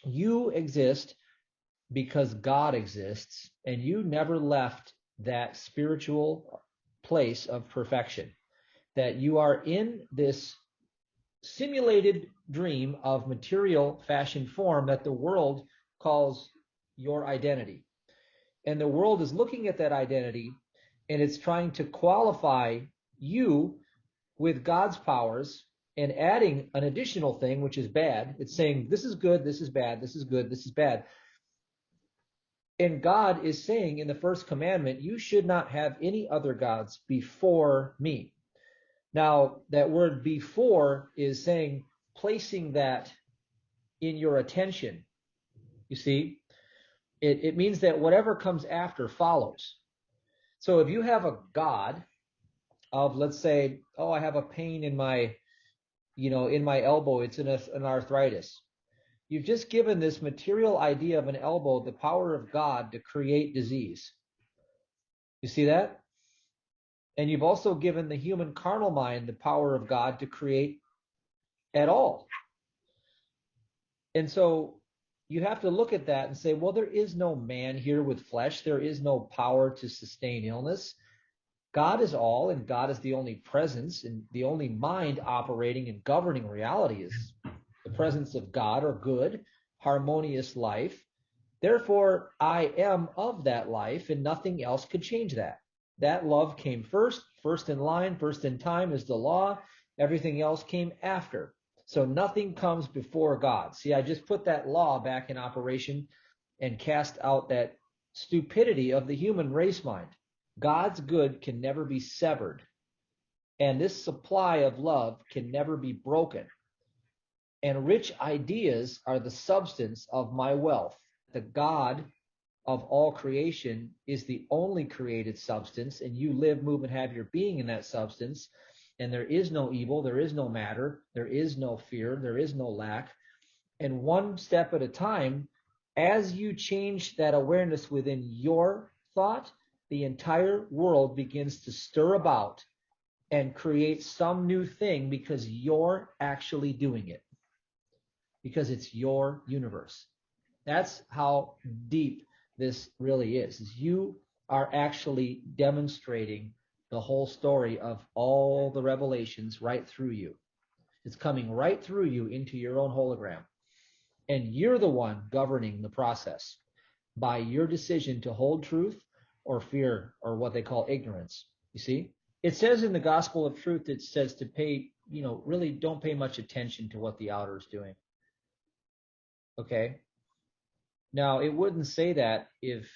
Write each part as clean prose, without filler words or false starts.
You exist because God exists, and you never left that spiritual place of perfection. That you are in this simulated dream of material fashion form that the world calls your identity. And the world is looking at that identity and it's trying to qualify you with God's powers and adding an additional thing, which is bad. It's saying, this is good, this is bad, this is good, this is bad. And God is saying in the first commandment, you should not have any other gods before me. Now, that word before is saying, placing that in your attention. You see, it means that whatever comes after follows. So if you have a God of, let's say, oh, I have a pain in my, in my elbow, it's an arthritis. You've just given this material idea of an elbow the power of God to create disease. You see that? And you've also given the human carnal mind the power of God to create at all. And so you have to look at that and say, well, there is no man here with flesh. There is no power to sustain illness. God is all, and God is the only presence, and the only mind operating and governing reality is the presence of God, or good, harmonious life. Therefore, I am of that life, and nothing else could change that. That love came first in line, first in time is the law. Everything else came after. So nothing comes before God. See, I just put that law back in operation and cast out that stupidity of the human race mind. God's good can never be severed. And this supply of love can never be broken. And rich ideas are the substance of my wealth. The God of all creation is the only created substance, and you live, move, and have your being in that substance. And there is no evil, there is no matter, there is no fear, there is no lack. And one step at a time, as you change that awareness within your thought, the entire world begins to stir about and create some new thing because you're actually doing it. Because it's your universe. That's how deep this really is you are actually demonstrating the whole story of all the revelations right through you. It's coming right through you into your own hologram. And you're the one governing the process by your decision to hold truth or fear, or what they call ignorance. You see? It says in the Gospel of Truth, it says to pay, really don't pay much attention to what the outer is doing. Okay? Now, it wouldn't say that if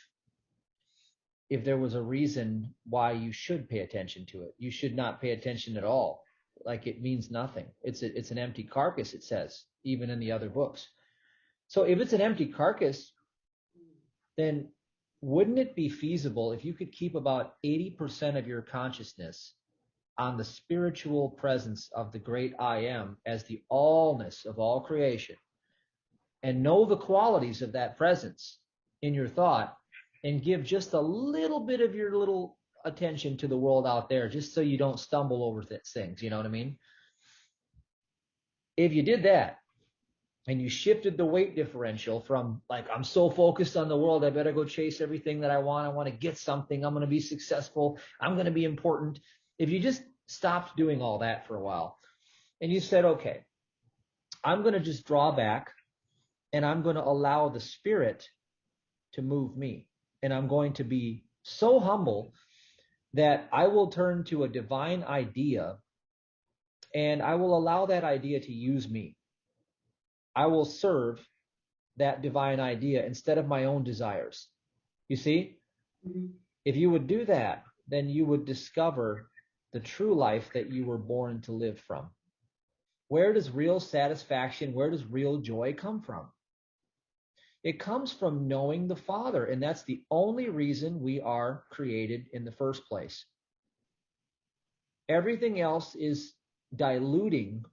there was a reason why you should pay attention to it. You should not pay attention at all. Like, it means nothing. It's an empty carcass, it says, even in the other books. So if it's an empty carcass, then wouldn't it be feasible if you could keep about 80% of your consciousness on the spiritual presence of the great I am as the allness of all creation, and know the qualities of that presence in your thought, and give just a little bit of your little attention to the world out there, just so you don't stumble over things, you know what I mean? If you did that, and you shifted the weight differential from, like, I'm so focused on the world, I better go chase everything that I want to get something, I'm going to be successful, I'm going to be important. If you just stopped doing all that for a while, and you said, okay, I'm going to just draw back, and I'm going to allow the Spirit to move me. And I'm going to be so humble that I will turn to a divine idea, and I will allow that idea to use me. I will serve that divine idea instead of my own desires. You see? Mm-hmm. If you would do that, then you would discover the true life that you were born to live from. Where does real satisfaction, where does real joy come from? It comes from knowing the Father, and that's the only reason we are created in the first place. Everything else is diluting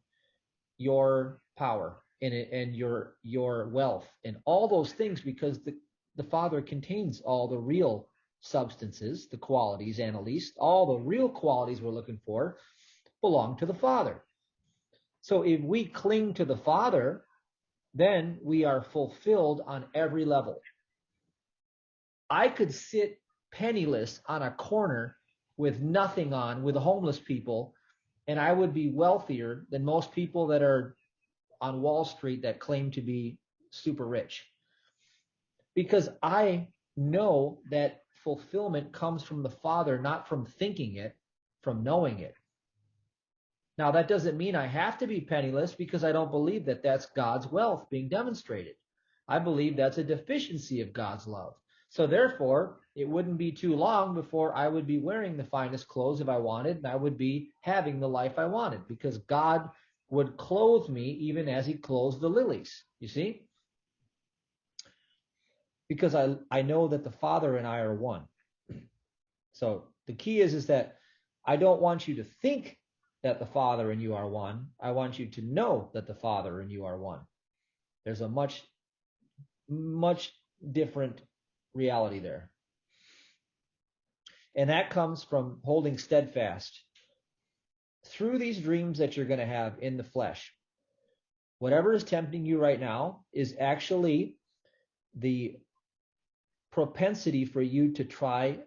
your power and your wealth and all those things, because the Father contains all the real substances, the qualities, and at least all the real qualities we're looking for belong to the Father. So if we cling to the Father, then we are fulfilled on every level. I could sit penniless on a corner with nothing on, with homeless people, and I would be wealthier than most people that are on Wall Street that claim to be super rich. Because I know that fulfillment comes from the Father, not from thinking it, from knowing it. Now, that doesn't mean I have to be penniless, because I don't believe that that's God's wealth being demonstrated. I believe that's a deficiency of God's love. So therefore, it wouldn't be too long before I would be wearing the finest clothes if I wanted, and I would be having the life I wanted, because God would clothe me even as he clothes the lilies. You see? Because I know that the Father and I are one. So the key is that I don't want you to think that the Father and you are one. I want you to know that the Father and you are one. There's a much, much different reality there. And that comes from holding steadfast through these dreams that you're going to have in the flesh. Whatever is tempting you right now is actually the propensity for you to try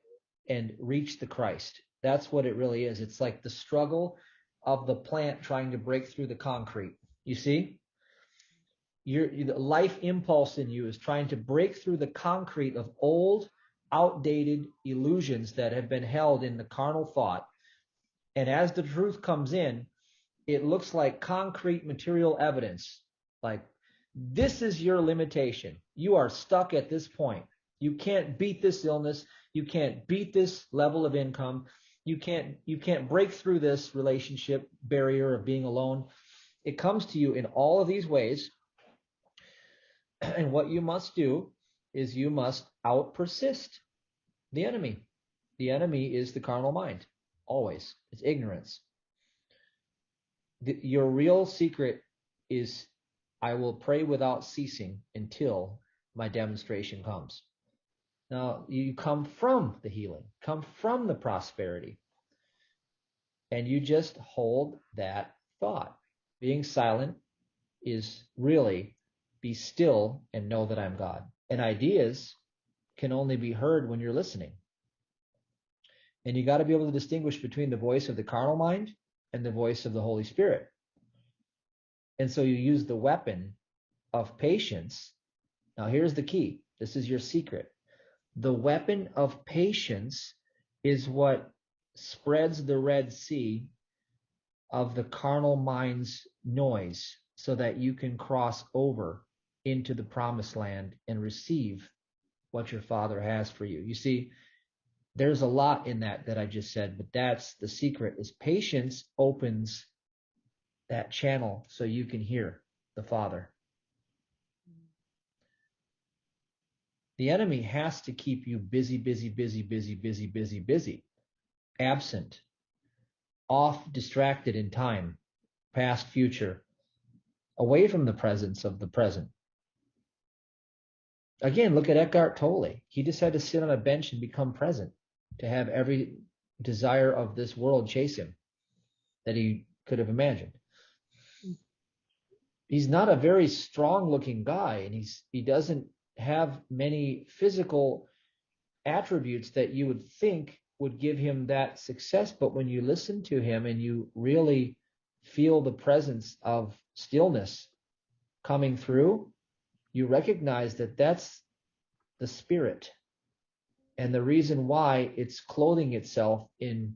and reach the Christ. That's what it really is. It's like the struggle of the plant trying to break through the concrete. You see? The life impulse in you is trying to break through the concrete of old, outdated illusions that have been held in the carnal thought. And as the truth comes in, it looks like concrete material evidence. Like, this is your limitation. You are stuck at this point. You can't beat this illness. You can't beat this level of income. You can't break through this relationship barrier of being alone. It comes to you in all of these ways. And what you must do is you must out-persist the enemy. The enemy is the carnal mind, always. It's ignorance. Your real secret is, I will pray without ceasing until my demonstration comes. Now, you come from the healing, come from the prosperity, and you just hold that thought. Being silent is really be still and know that I'm God. And ideas can only be heard when you're listening. And you got to be able to distinguish between the voice of the carnal mind and the voice of the Holy Spirit. And so you use the weapon of patience. Now, here's the key. This is your secret. The weapon of patience is what spreads the Red Sea of the carnal mind's noise, so that you can cross over into the promised land and receive what your Father has for you. You see, there's a lot in that I just said, but that's the secret, is patience opens that channel so you can hear the Father. The enemy has to keep you busy, absent, off, distracted in time, past, future, away from the presence of the present. Again, look at Eckhart Tolle. He just had to sit on a bench and become present, to have every desire of this world chase him that he could have imagined. He's not a very strong looking guy, and he doesn't have many physical attributes that you would think would give him that success. But when you listen to him and you really feel the presence of stillness coming through, you recognize that that's the Spirit. And the reason why it's clothing itself in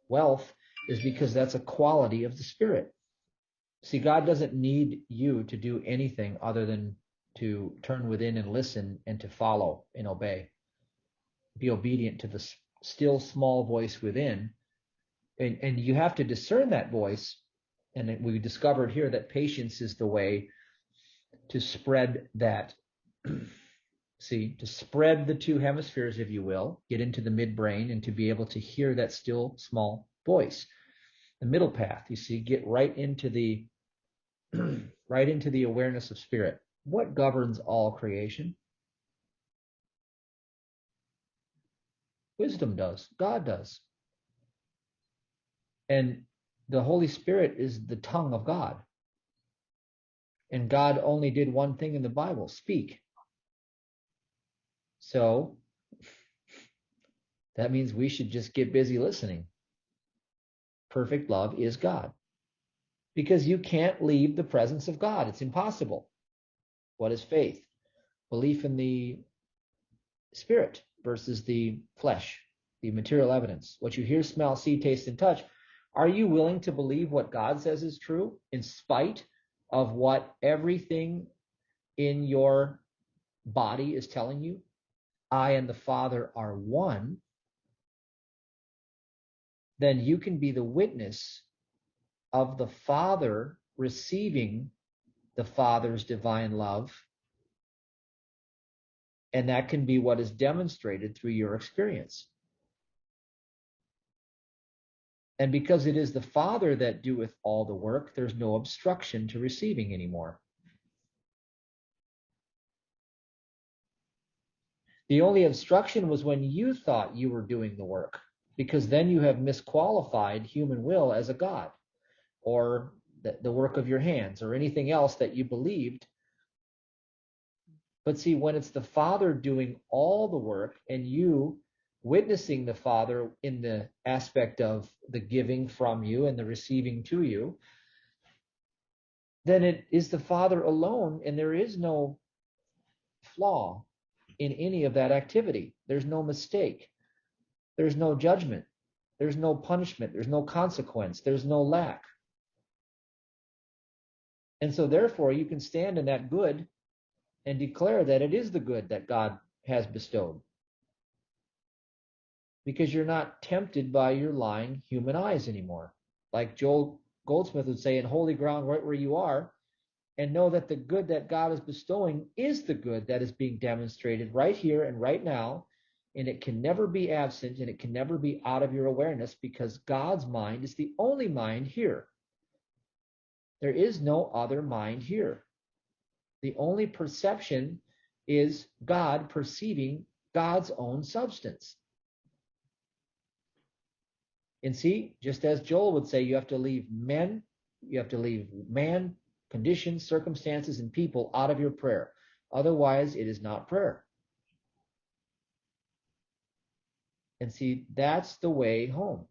wealth is because that's a quality of the Spirit. See, God doesn't need you to do anything other than to turn within and listen and to follow and obey. Be obedient to the still small voice within. And you have to discern that voice. And we discovered here that patience is the way to spread that. See, to spread the two hemispheres, if you will, get into the midbrain and to be able to hear that still small voice. The middle path, you see, get right into the awareness of spirit. What governs all creation? Wisdom does. God does. And the Holy Spirit is the tongue of God. And God only did one thing in the Bible, speak. So that means we should just get busy listening. Perfect love is God. Because you can't leave the presence of God. It's impossible. What is faith? Belief in the spirit versus the flesh, the material evidence. What you hear, smell, see, taste, and touch. Are you willing to believe what God says is true in spite of what everything in your body is telling you? I and the Father are one. Then you can be the witness of the Father receiving the Father's divine love. And that can be what is demonstrated through your experience. And because it is the Father that doeth all the work, there's no obstruction to receiving anymore. The only obstruction was when you thought you were doing the work, because then you have misqualified human will as a God, or the work of your hands, or anything else that you believed. But see, when it's the Father doing all the work and you witnessing the Father in the aspect of the giving from you and the receiving to you, then it is the Father alone, and there is no flaw in any of that activity. There's no mistake. There's no judgment. There's no punishment. There's no consequence. There's no lack. And so therefore you can stand in that good and declare that it is the good that God has bestowed. Because you're not tempted by your lying human eyes anymore. Like Joel Goldsmith would say, in holy ground right where you are, and know that the good that God is bestowing is the good that is being demonstrated right here and right now, and it can never be absent and it can never be out of your awareness, because God's mind is the only mind here. There is no other mind here. The only perception is God perceiving God's own substance. And see, just as Joel would say, you have to leave man, conditions, circumstances, and people out of your prayer. Otherwise, it is not prayer. And see, that's the way home.